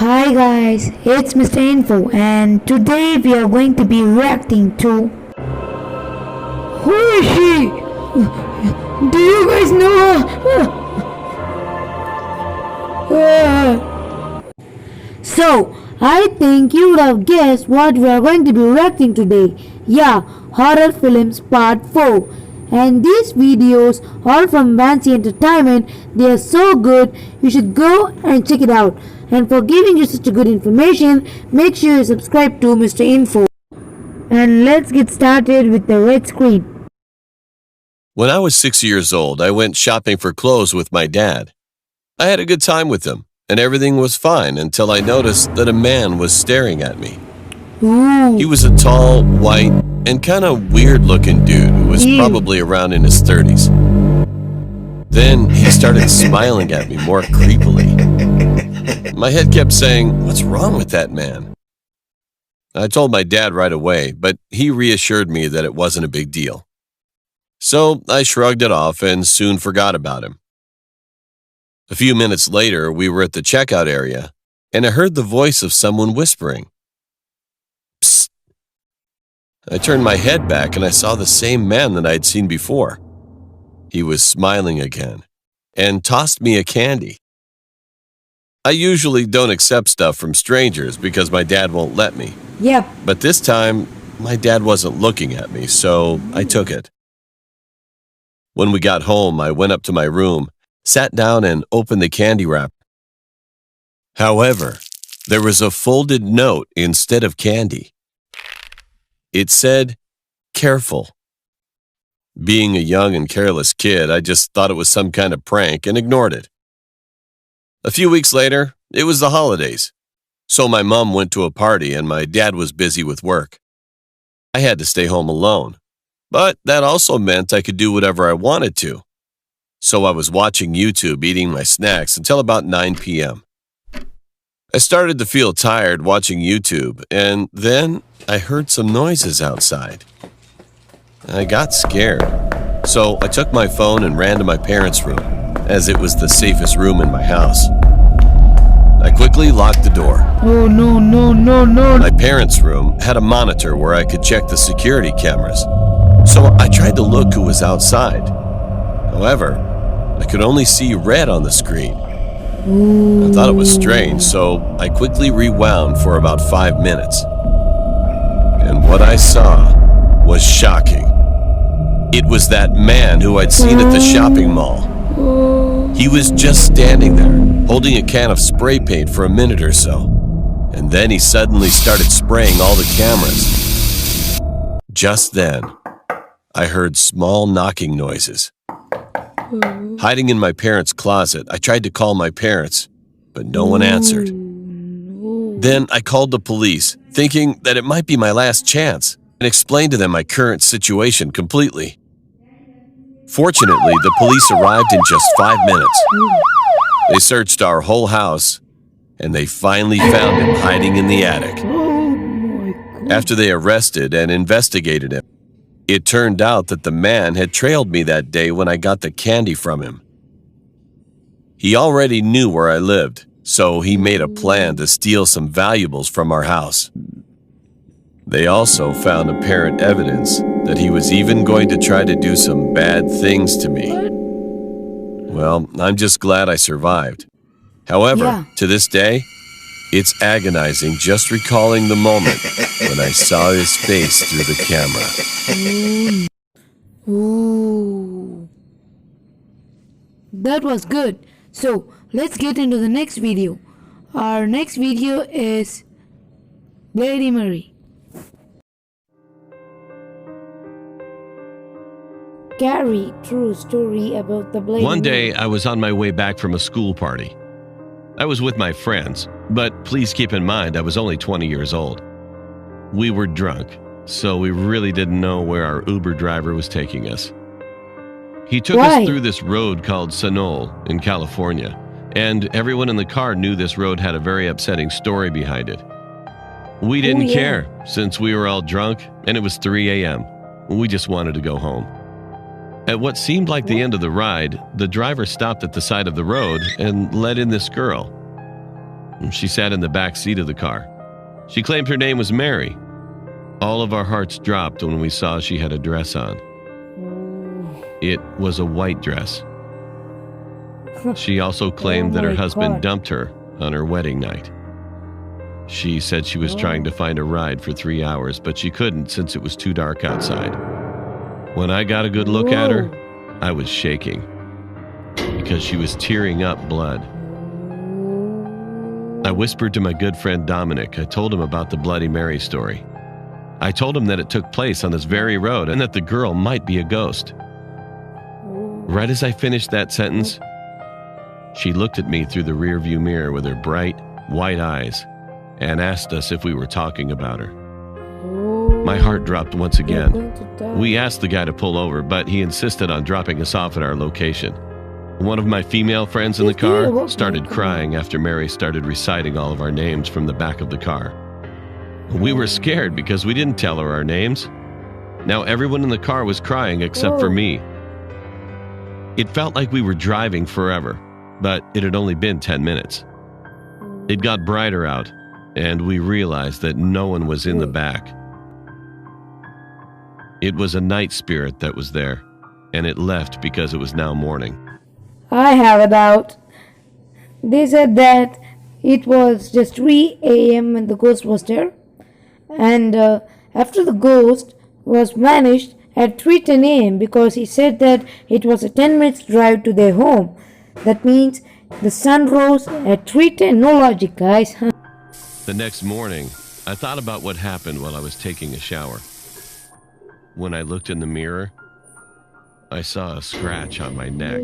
Hi guys, it's mr.info and today we are going to be reacting to Who is she? Do you guys know her? So, I think you would have guessed what we are going to be reacting today. Yeah, horror films part 4. And these videos are from Wansee Entertainment. They are so good, you should go and check it out. And for giving you such a good information, make sure you subscribe to Mr. Info. And let's get started with the red screen. When I was 6 years old, I went shopping for clothes with my dad. I had a good time with him, and everything was fine until I noticed that a man was staring at me. Ooh. He was a tall, white, and kind of weird-looking dude who was probably around in his 30s. Then he started smiling at me more creepily. My head kept saying, "What's wrong with that man?" I told my dad right away, but he reassured me that it wasn't a big deal. So I shrugged it off and soon forgot about him. A few minutes later, we were at the checkout area, and I heard the voice of someone whispering. Psst. I turned my head back and I saw the same man that I'd seen before. He was smiling again and tossed me a candy. I usually don't accept stuff from strangers because my dad won't let me. Yep. But this time, my dad wasn't looking at me, so I took it. When we got home, I went up to my room, sat down and opened the candy wrapper. However, there was a folded note instead of candy. It said, "Careful." Being a young and careless kid, I just thought it was some kind of prank and ignored it. A few weeks later, it was the holidays, so my mom went to a party and my dad was busy with work. I had to stay home alone, but that also meant I could do whatever I wanted to. So I was watching YouTube eating my snacks until about 9 p.m. I started to feel tired watching YouTube, and then I heard some noises outside. I got scared, so I took my phone and ran to my parents' room, as it was the safest room in my house. I quickly locked the door. Oh no. My parents' room had a monitor where I could check the security cameras, so I tried to look who was outside. However, I could only see red on the screen. I thought it was strange, so I quickly rewound for about 5 minutes. And what I saw was shocking. It was that man who I'd seen at the shopping mall. He was just standing there, holding a can of spray paint for a minute or so. And then he suddenly started spraying all the cameras. Just then, I heard small knocking noises. Hiding in my parents' closet, I tried to call my parents, but no one answered. Then I called the police, thinking that it might be my last chance, and explained to them my current situation completely. Fortunately, the police arrived in just 5 minutes. They searched our whole house, and they finally found him hiding in the attic. After they arrested and investigated him, it turned out that the man had trailed me that day when I got the candy from him. He already knew where I lived, so he made a plan to steal some valuables from our house. They also found apparent evidence that he was even going to try to do some bad things to me. Well, I'm just glad I survived. However, to this day, it's agonizing just recalling the moment when I saw his face through the camera. Ooh. That was good. So, let's get into the next video. Our next video is Lady Mary. Scary true story about the Bloody One day, Mary. I was on my way back from a school party. I was with my friends, but please keep in mind I was only 20 years old. We were drunk, so we really didn't know where our Uber driver was taking us. He took us through this road called Sonol in California, and everyone in the car knew this road had a very upsetting story behind it. We didn't care, since we were all drunk and it was 3 a.m. We just wanted to go home. At what seemed like the end of the ride, the driver stopped at the side of the road and let in this girl. She sat in the back seat of the car. She claimed her name was Mary. All of our hearts dropped when we saw she had a dress on. It was a white dress. She also claimed that her husband dumped her on her wedding night. She said she was trying to find a ride for 3 hours, but she couldn't since it was too dark outside. When I got a good look at her, I was shaking because she was tearing up blood. I whispered to my good friend Dominic. I told him about the Bloody Mary story. I told him that it took place on this very road and that the girl might be a ghost. Right as I finished that sentence, she looked at me through the rearview mirror with her bright, white eyes and asked us if we were talking about her. My heart dropped once again. We asked the guy to pull over, but he insisted on dropping us off at our location. One of my female friends in the car started crying after Mary started reciting all of our names from the back of the car. We were scared because we didn't tell her our names. Now everyone in the car was crying except for me. It felt like we were driving forever, but it had only been 10 minutes. It got brighter out, and we realized that no one was in the back. It was a night spirit that was there, and it left because it was now morning. I have a doubt. They said that it was just 3 a.m. when the ghost was there, and after the ghost was vanished at 3:10 a.m. because he said that it was a 10 minutes drive to their home. That means the sun rose at 3:10. No logic, guys. The next morning, I thought about what happened while I was taking a shower. When I looked in the mirror, I saw a scratch on my neck.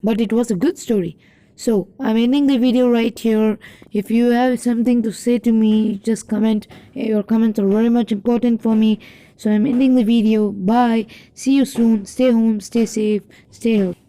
But it was a good story. So I'm ending the video right here. If you have something to say to me, just comment. Your comments are very much important for me. So I'm ending the video. Bye. See you soon. Stay home. Stay safe. Stay healthy.